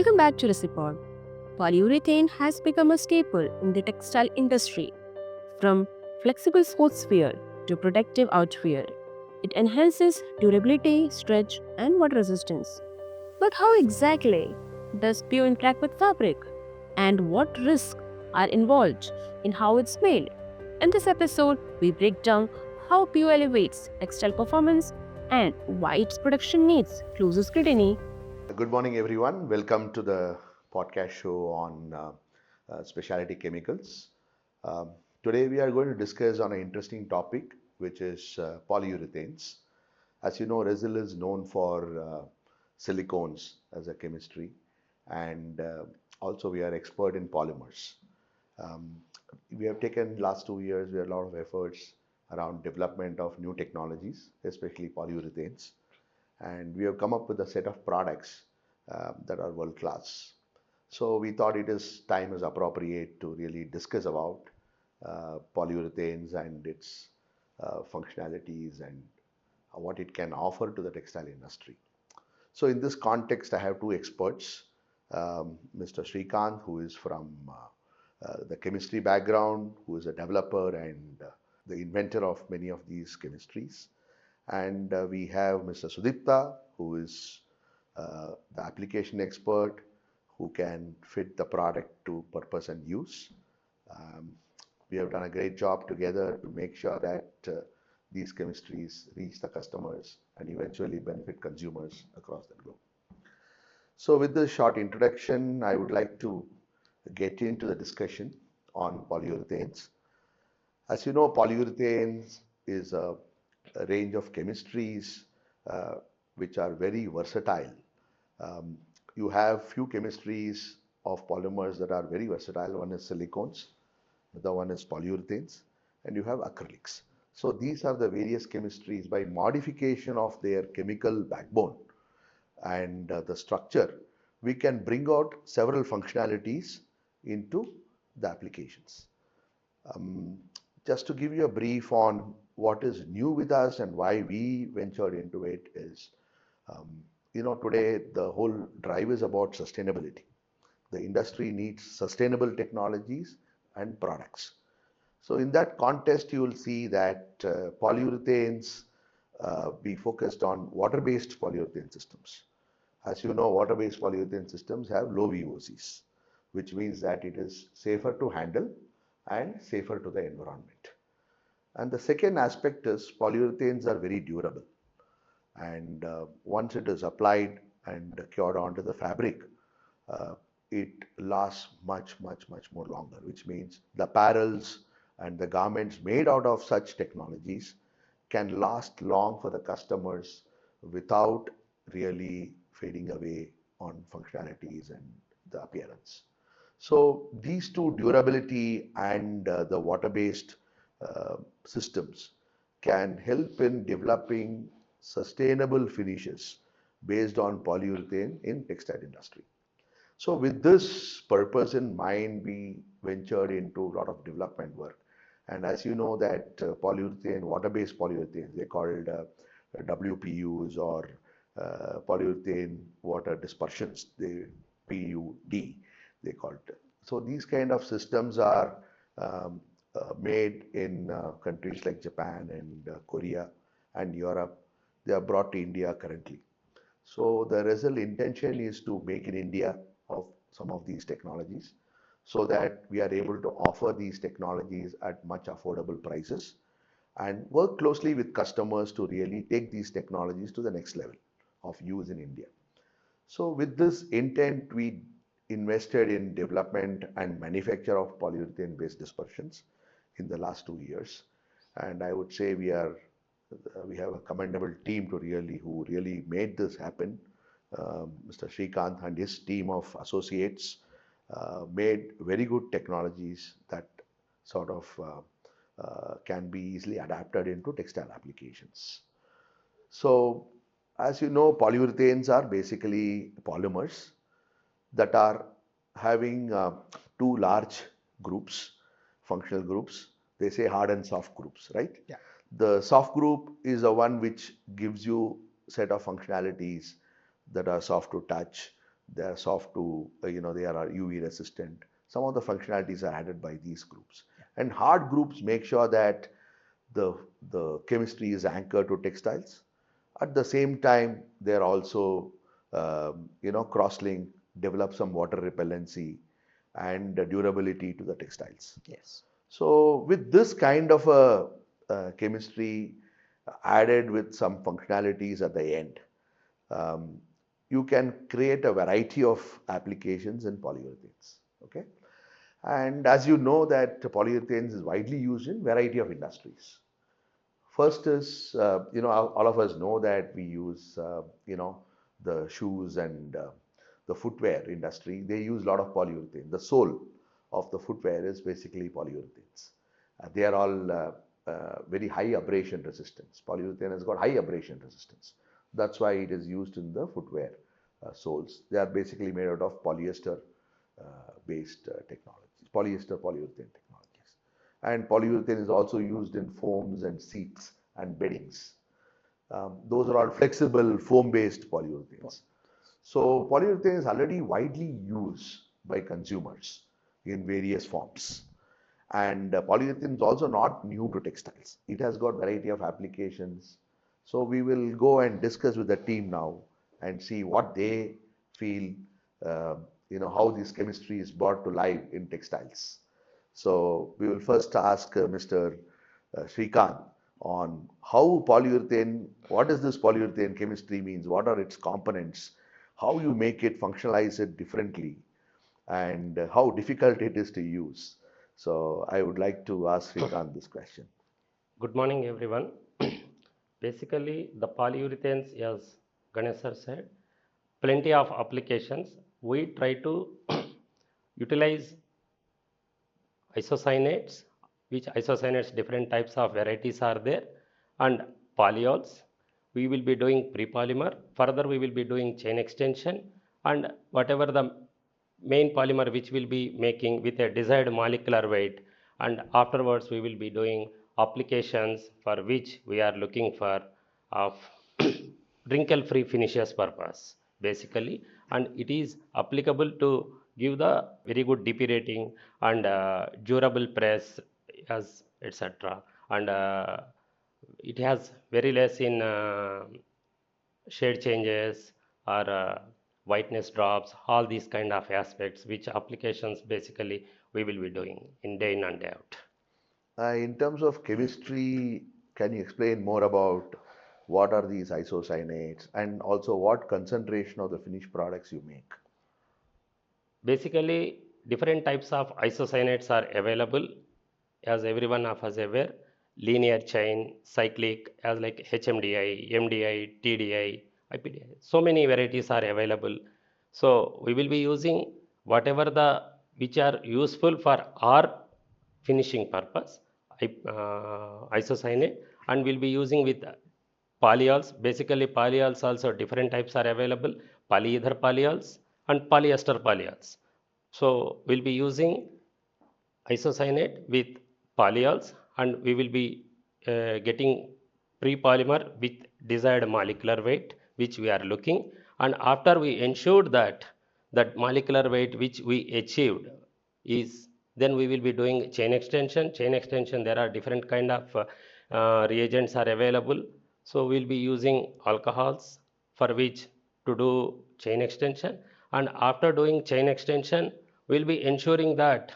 Welcome back to Recipod. Polyurethane has become a staple in the textile industry. From flexible sportswear to protective outwear, it enhances durability, stretch, and water resistance. But how exactly does PU interact with fabric? And what risks are involved in how it's made? In this episode, we break down how PU elevates textile performance and why its production needs closer scrutiny. Good morning, everyone. Welcome to the podcast show on specialty chemicals. Um, Today, we are going to discuss on an interesting topic, which is polyurethanes. As you know, Resil is known for silicones as a chemistry, and also we are expert in polymers. Um, we have taken last 2 years, we have a lot of efforts around development of new technologies, especially polyurethanes, and we have come up with a set of products that are world class. So we thought time is appropriate to really discuss about polyurethanes and its functionalities and what it can offer to the textile industry. So in this context, I have two experts, Mr. Srikanth, who is from the chemistry background, who is a developer and the inventor of many of these chemistries. And we have Mr. Sudipta, who is the application expert, who can fit the product to purpose and use. Um, we have done a great job together to make sure that these chemistries reach the customers and eventually benefit consumers across the globe. So with this short introduction, I would like to get into the discussion on polyurethanes. As you know, polyurethanes is a range of chemistries uh, which are very versatile. Um, you have few chemistries of polymers that are very versatile. One is silicones, the one is polyurethanes, and you have acrylics. So these are the various chemistries by modification of their chemical backbone and the structure, we can bring out several functionalities into the applications. Um, just to give you a brief on what is new with us and why we ventured into it is, um, today the whole drive is about sustainability. The industry needs sustainable technologies and products. So in that context, you will see that polyurethanes be focused on water-based polyurethane systems. As you know, water-based polyurethane systems have low VOCs, which means that it is safer to handle and safer to the environment. And the second aspect is polyurethanes are very durable. And once it is applied and cured onto the fabric, uh, it lasts much more longer, which means the apparels and the garments made out of such technologies can last long for the customers without really fading away on functionalities and the appearance. So these two, durability and the water-based uh, systems, can help in developing sustainable finishes based on polyurethane in textile industry. So with this purpose in mind, we ventured into a lot of development work. And as you know that polyurethane, water-based polyurethane, they're called WPUs or polyurethane water dispersions, they PUD, they call it. So these kind of systems are um, made in countries like Japan and Korea and Europe. They are brought to India currently. So the result intention is to make in India of some of these technologies so that we are able to offer these technologies at much affordable prices and work closely with customers to really take these technologies to the next level of use in India. So with this intent, we invested in development and manufacture of polyurethane based dispersions in the last 2 years. And I would say we have a commendable team to who really made this happen. Mr. Srikanth and his team of associates made very good technologies that sort of can be easily adapted into textile applications. So, as you know, polyurethanes are basically polymers that are having two large groups, functional groups. They say hard and soft groups, right? Yeah. The soft group is the one which gives you set of functionalities that are soft to touch, They are soft to, they are UV resistant. Some of the functionalities are added by these groups. And hard groups make sure that the, the chemistry is anchored to textiles. At the same time, they're also, cross-link, develop some water repellency and durability to the textiles. Yes. So with this kind of chemistry added with some functionalities at the end, um, you can create a variety of applications in polyurethanes. Okay, and as you know that polyurethanes is widely used in variety of industries. First is, all of us know that we use, the shoes and the footwear industry. They use a lot of polyurethane. The sole of the footwear is basically polyurethanes. They are all very high abrasion resistance. Polyurethane has got high abrasion resistance. That's why it is used in the footwear soles. They are basically made out of polyester based technologies, polyurethane technologies. And polyurethane is also used in foams and seats and beddings. Those are all flexible foam-based polyurethanes. So polyurethane is already widely used by consumers in various forms. And polyurethane is also not new to textiles. It has got variety of applications. So we will go and discuss with the team now and see what they feel, how this chemistry is brought to life in textiles. So we will first ask Mr. Srikanth on how polyurethane, what is this polyurethane chemistry means, what are its components, how you make it, functionalize it differently, and how difficult it is to use. So I would like to ask Srikanth this question. Good morning, everyone. Basically, the polyurethanes, as Ganesh sir said, plenty of applications. We try to utilize isocyanates, which isocyanates different types of varieties are there, and polyols. We will be doing pre-polymer. Further, we will be doing chain extension, and whatever the main polymer which will be making with a desired molecular weight, and afterwards we will be doing applications for which we are looking for of wrinkle free finishes purpose basically, and it is applicable to give the very good DP rating and durable press as etc, and it has very less in shade changes or whiteness drops, all these kind of aspects which applications basically we will be doing in day in and day out. In terms of chemistry, can you explain more about what are these isocyanates and also what concentration of the finished products you make? Basically, different types of isocyanates are available, as everyone of us aware. Linear chain, cyclic, as like HMDI, MDI, TDI, IPDI. So many varieties are available. So we will be using whatever the which are useful for our finishing purpose, isocyanate, and we'll be using with polyols. Basically, polyols also different types are available: polyether polyols and polyester polyols. So we'll be using isocyanate with polyols, and we will be getting pre-polymer with desired molecular weight which we are looking, and after we ensured that that molecular weight which we achieved is, then we will be doing chain extension. There are different kind of reagents are available, so we'll be using alcohols for which to do chain extension, and after doing chain extension we'll be ensuring that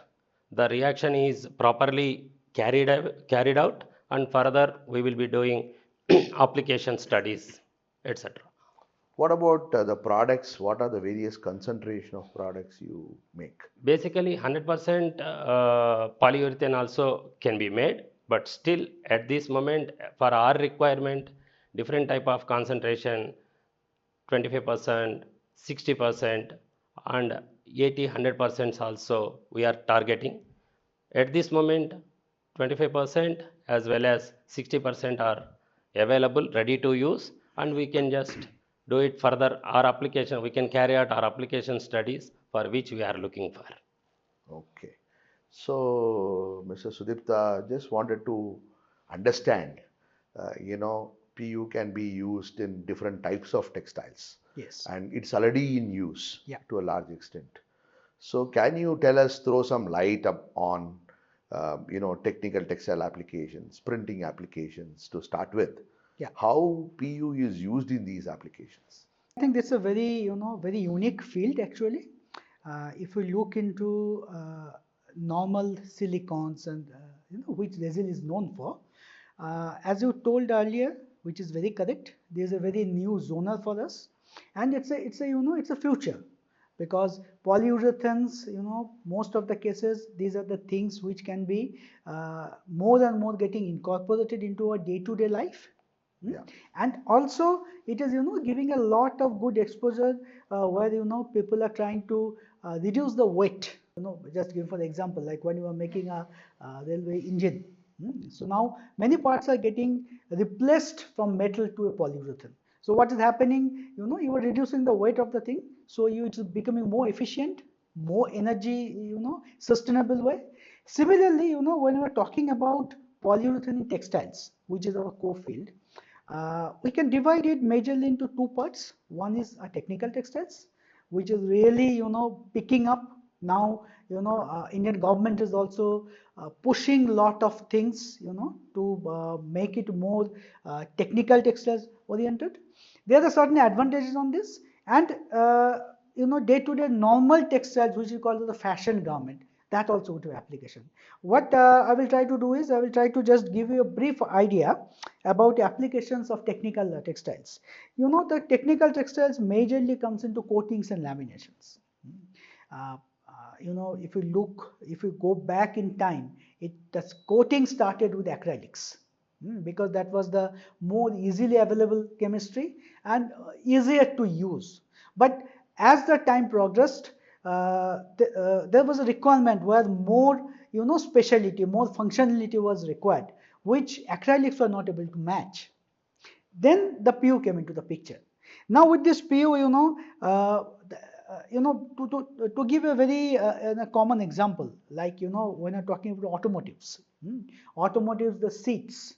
the reaction is properly carried out, and further we will be doing application studies etc. What about the products? What are the various concentration of products you make? Basically 100% polyurethane also can be made, but still at this moment for our requirement different type of concentration, 25%, 60%, and 80-100% also we are targeting. At this moment 25% as well as 60% are available ready to use, and we can just do it further. Our application, we can carry out our application studies for which we are looking for. Okay. So, Mr. Sudipta, just wanted to understand, PU can be used in different types of textiles, Yes. and it's already in use Yeah. to a large extent. So can you tell us, throw some light up on, technical textile applications, printing applications to start with? Yeah. How PU is used in these applications? I think this is a very unique field actually. If we look into normal silicons and which resin is known for, as you told earlier, which is very correct, there is a very new zonal for us, and it's a future, because polyurethanes, most of the cases, these are the things which can be more and more getting incorporated into our day-to-day life. Yeah. And also it is giving a lot of good exposure where people are trying to reduce the weight. Just give for example, like when you are making a railway engine. So now many parts are getting replaced from metal to a polyurethane. So what is happening? You are reducing the weight of the thing, so it's becoming more efficient, more energy, sustainable way. Similarly, when we are talking about polyurethane in textiles, which is our core field, we can divide it majorly into two parts. One is technical textiles, which is really picking up now. Indian government is also pushing lot of things to make it more technical textiles oriented. There are certain advantages on this, and day-to-day normal textiles, which we call the fashion garment, that also would have application. What I will try to do is, I will try to just give you a brief idea about applications of technical textiles. The technical textiles majorly comes into coatings and laminations. Uh, if you go back in time, the coating started with acrylics, because that was the more easily available chemistry and easier to use. But as the time progressed, there was a requirement where more speciality, more functionality was required, which acrylics were not able to match. Then the PU came into the picture. Now with this PU, to give a very a common example, like when you're talking about automotives, automotives, the seats.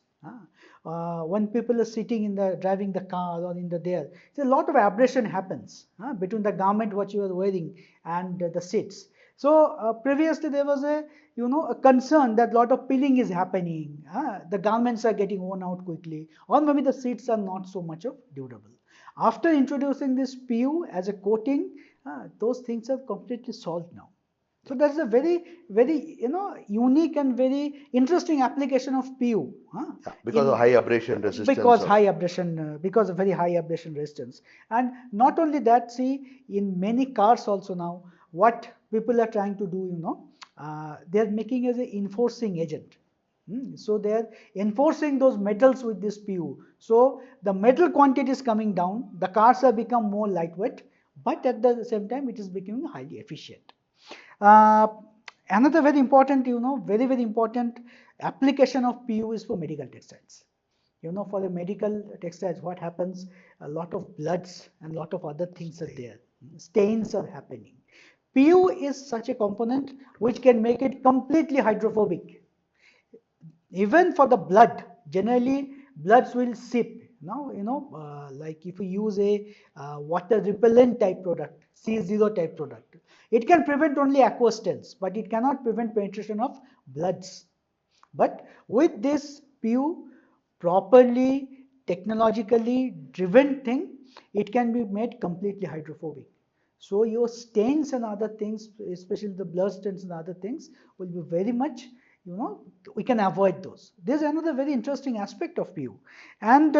When people are sitting in the driving the car or in the there, a lot of abrasion happens between the garment what you are wearing and the seats. So previously there was a concern that lot of peeling is happening. The garments are getting worn out quickly, or maybe the seats are not so much of durable. After introducing this PU as a coating, those things are completely solved now. So that's a very unique and very interesting application of PU. Because of high abrasion resistance. Because of very high abrasion resistance. And not only that, see, in many cars also now, what people are trying to do, they are making as an enforcing agent. So they are enforcing those metals with this PU. So the metal quantity is coming down, the cars have become more lightweight, but at the same time it is becoming highly efficient. Another very important, very important application of PU is for medical textiles. For the medical textiles, what happens? A lot of bloods and a lot of other things are there. Stains are happening. PU is such a component which can make it completely hydrophobic. Even for the blood, generally bloods will seep. Now, like if we use a water repellent type product, C0 type product, it can prevent only aqueous stains, but it cannot prevent penetration of bloods. But with this PU, properly technologically driven thing, it can be made completely hydrophobic. So your stains and other things, especially the blood stains and other things, will be very much, we can avoid those. There's another very interesting aspect of PU. And,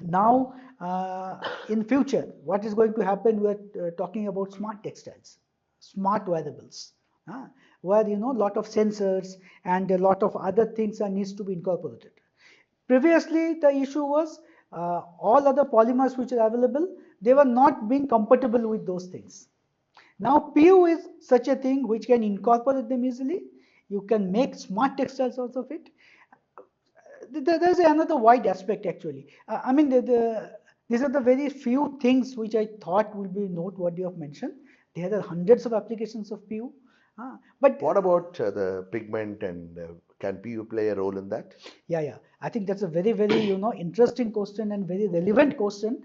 now in future, what is going to happen? We're talking about smart textiles, smart wearables, where a lot of sensors and a lot of other things are needs to be incorporated. Previously, the issue was all other polymers which are available, they were not being compatible with those things. Now PU is such a thing which can incorporate them easily. You can make smart textiles out of it. There's another wide aspect actually. I mean, these are the very few things which I thought would be noteworthy of mention. There are hundreds of applications of PU. But what about the pigment and can PU play a role in that? Yeah. I think that's a very, very, interesting question and very relevant question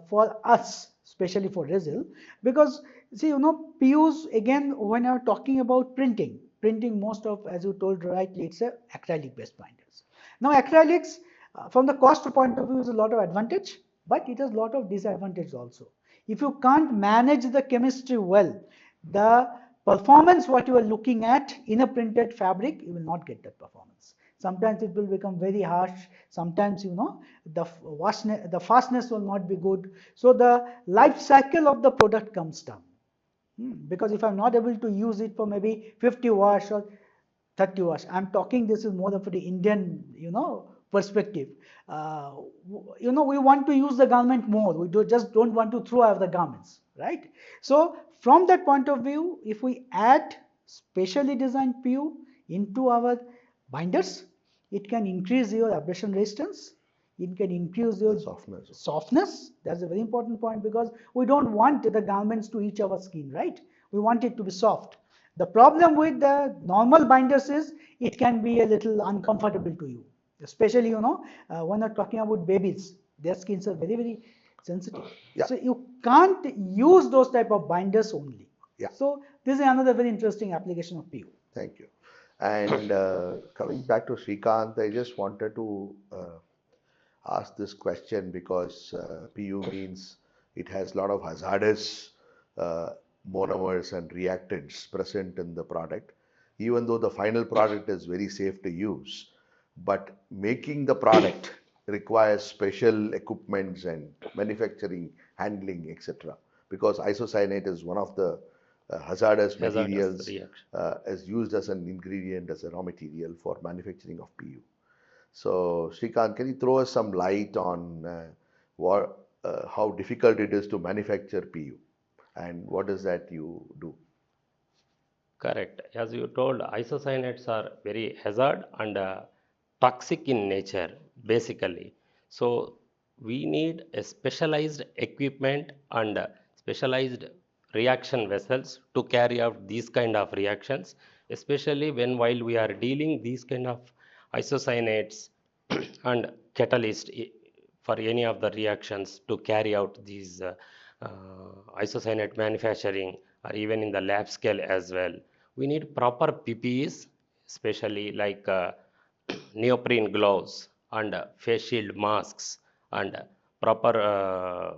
for us, especially for Rizal, because see, PUs, again, when you're talking about printing, most of, as you told rightly, it's a acrylic based binders. Now, acrylics, from the cost point of view, is a lot of advantage, but it has a lot of disadvantage also. If you can't manage the chemistry well, the performance what you are looking at in a printed fabric, you will not get that performance. Sometimes it will become very harsh. Sometimes, the fastness will not be good. So the life cycle of the product comes down. Because if I'm not able to use it for maybe 50 wash or 30 wash, I'm talking this is more of the Indian, perspective. We want to use the garment more. We just don't want to throw out the garments, right? So from that point of view, if we add specially designed PU into our binders, it can increase your abrasion resistance. It can increase your softness. That's a very important point, because we don't want the garments to itch our skin, right? We want it to be soft. The problem with the normal binders is it can be a little uncomfortable to you, especially when you're talking about babies. Their skins are very, very sensitive. Yeah. So you can't use those type of binders only. Yeah. So this is another very interesting application of PU. Thank you. And coming back to Srikanth, I just wanted to ask this question because PU means it has a lot of hazardous monomers and reactants present in the product, even though the final product is very safe to use. But making the product requires special equipments and manufacturing, handling, etc. Because isocyanate is one of the hazardous materials as used as an ingredient, as a raw material for manufacturing of PU. So, Srikanth, can you throw us some light on how difficult it is to manufacture PU and what is that you do? Correct. As you told, isocyanates are very hazard and toxic in nature, basically. So we need a specialized equipment and specialized reaction vessels to carry out these kind of reactions, especially while we are dealing these kind of isocyanates and catalyst for any of the reactions to carry out these isocyanate manufacturing, or even in the lab scale as well. We need proper PPEs, especially like neoprene gloves and face shield masks and proper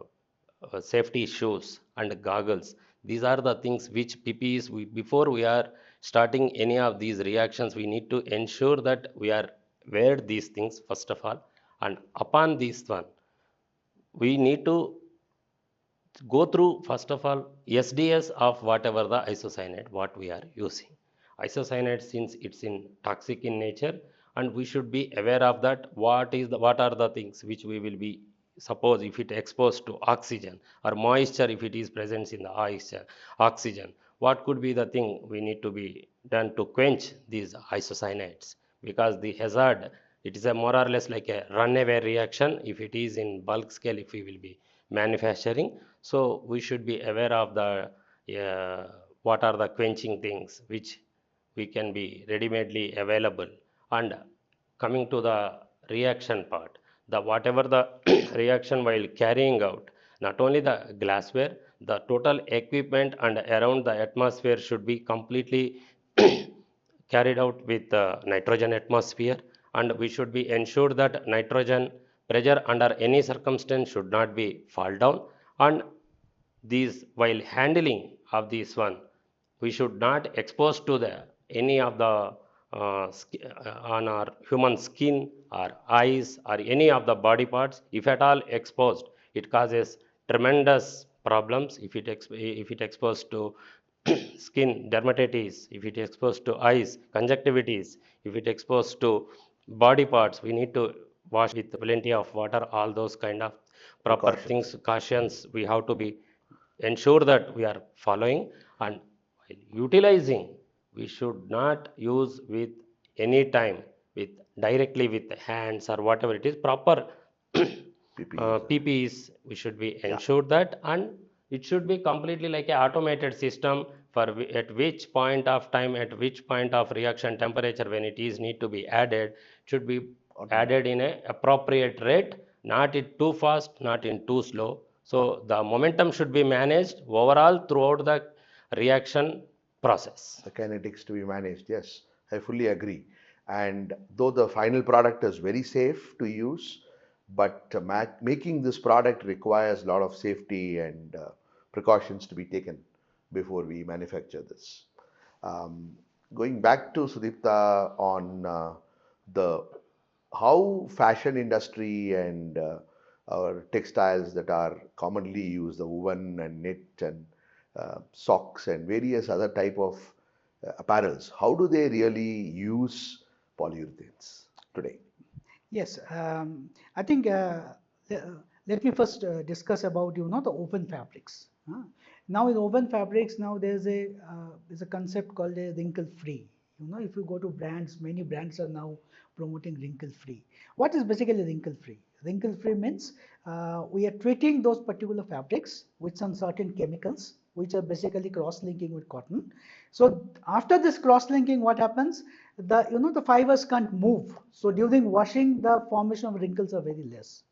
safety shoes and goggles. These are the things which PPEs, before we are starting any of these reactions, we need to ensure that we are wear these things first of all, and upon this one, we need to go through first of all SDS of whatever the isocyanate what we are using. Isocyanate, since it's in toxic in nature, and we should be aware of that what are the things which we will be, suppose if it exposed to oxygen or moisture, if it is present in the oxygen, what could be the thing we need to be done to quench these isocyanates, because the hazard, it is a more or less like a runaway reaction if it is in bulk scale, if we will be manufacturing. So we should be aware of the what are the quenching things which we can be ready-madely available. And coming to the reaction part, the whatever the reaction while carrying out, not only the glassware, the total equipment and around the atmosphere should be completely carried out with the nitrogen atmosphere, and we should be ensured that nitrogen pressure under any circumstance should not be fall down. And these, while handling of this one, we should not expose to the any of the on our human skin or eyes or any of the body parts. If at all exposed, it causes tremendous problems. If it exposed to skin dermatitis, if it exposed to eyes conjunctivitis, if it exposed to body parts, we need to wash with plenty of water. All those kind of proper things, cautions we have to be ensure that we are following. And while utilizing, we should not use with any time with directly with hands or whatever it is, proper PPEs we should be ensured that, and it should be completely like a automated system at which point of time, at which point of reaction temperature when it is need to be added, should be added in a appropriate rate, not in too fast, not in too slow. So the momentum should be managed overall throughout the reaction process. The kinetics to be managed. Yes, I fully agree. And though the final product is very safe to use, but making this product requires a lot of safety and precautions to be taken before we manufacture this. Um, Going back to Sudipta on the how fashion industry and our textiles that are commonly used, the woven and knit and socks and various other type of apparels, how do they really use polyurethanes today? Yes, I think let me first discuss about the open fabrics. Now in open fabrics, now there's a concept called a wrinkle free. If you go to brands, many brands are now promoting wrinkle free. What is basically wrinkle free? Wrinkle free means we are treating those particular fabrics with some certain chemicals which are basically cross-linking with cotton. So after this cross-linking, what happens? The fibers can't move. So during washing, the formation of wrinkles are very less.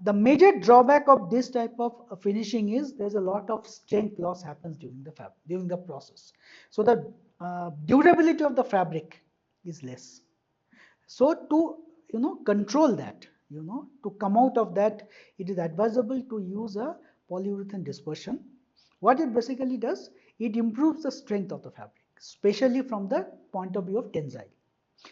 The major drawback of this type of finishing is there's a lot of strength loss happens during the process. So the durability of the fabric is less. So to control that, to come out of that, it is advisable to use a polyurethane dispersion. What it basically does, it improves the strength of the fabric, especially from the point of view of tensile.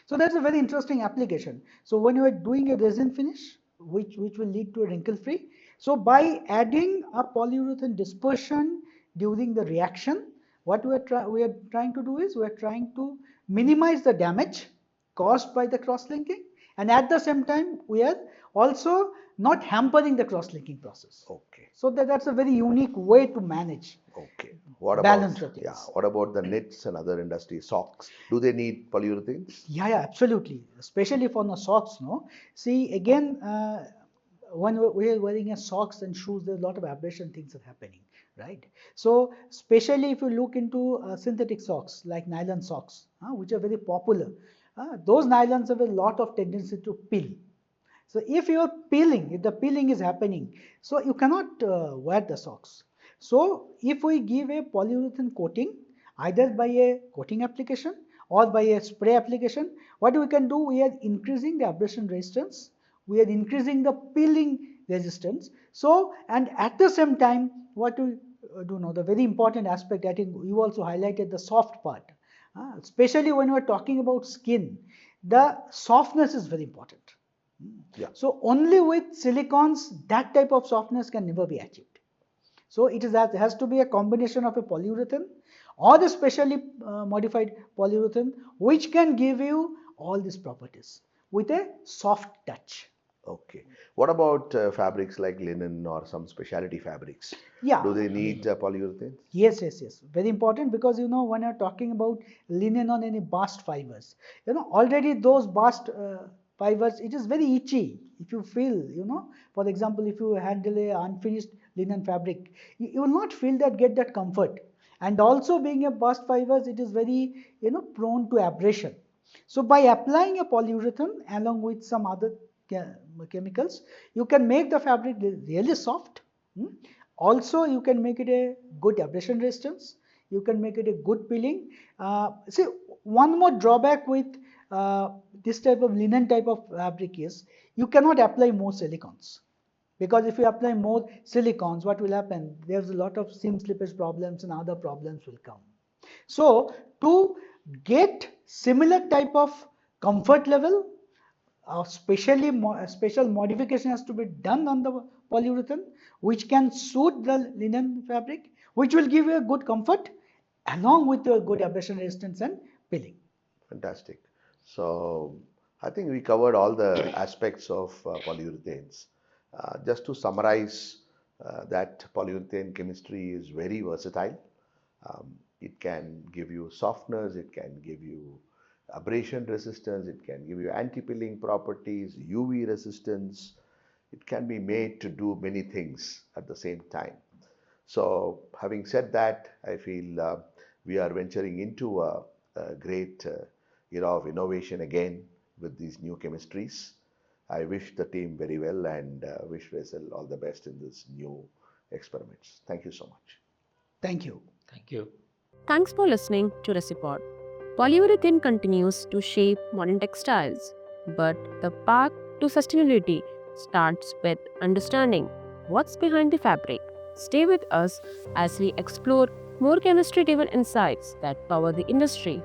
So that's a very interesting application. So when you are doing a resin finish, which will lead to a wrinkle free. So by adding a polyurethane dispersion during the reaction, what we are trying to do is we are trying to minimize the damage caused by the cross-linking, and at the same time we are also not hampering the cross-linking process. Okay. So that's a very unique way to manage. Okay. What about balance the things. yeah? What about the knits and other industries? Socks. Do they need polyurethanes? Yeah, absolutely. Especially for the socks, no. See, again, when we are wearing a socks and shoes, there's a lot of abrasion things are happening, right? So, especially if you look into synthetic socks like nylon socks, which are very popular, those nylons have a lot of tendency to peel. So, if the peeling is happening, so you cannot wear the socks. So, if we give a polyurethane coating, either by a coating application or by a spray application, what we can do, we are increasing the abrasion resistance, we are increasing the peeling resistance. So, and at the same time, what we do know, the very important aspect, I think you also highlighted the soft part, especially when we are talking about skin, the softness is very important. Yeah. So only with silicons that type of softness can never be achieved. So it has to be a combination of a polyurethane or the specially modified polyurethane which can give you all these properties with a soft touch. Okay. What about fabrics like linen or some specialty fabrics? Yeah. Do they need polyurethanes? Yes. Very important, because when you're talking about linen on any bast fibers, already those bast fibers, it is very itchy. If you feel, for example, if you handle a unfinished linen fabric, you will not get that comfort. And also being a bast fibers, it is very, prone to abrasion. So by applying a polyurethane along with some other chemicals, you can make the fabric really soft. Also, you can make it a good abrasion resistance. You can make it a good peeling. See, one more drawback with this type of linen type of fabric is you cannot apply more silicons. Because if you apply more silicons, what will happen? There's a lot of seam slippage problems and other problems will come. So, to get similar type of comfort level, special modification has to be done on the polyurethane, which can suit the linen fabric, which will give you a good comfort along with a good abrasion resistance and peeling. Fantastic. So I think we covered all the aspects of polyurethanes. Just to summarize, that polyurethane chemistry is very versatile. It can give you softness, it can give you abrasion resistance, it can give you anti-peeling properties, UV resistance. It can be made to do many things at the same time. So, having said that, I feel we are venturing into a great era of innovation again with these new chemistries. I wish the team very well and wish Faisal all the best in this new experiments. Thank you so much. Thank you. Thank you. Thanks for listening to Recipod. Polyurethane continues to shape modern textiles, but the path to sustainability starts with understanding what's behind the fabric. Stay with us as we explore more chemistry driven insights that power the industry.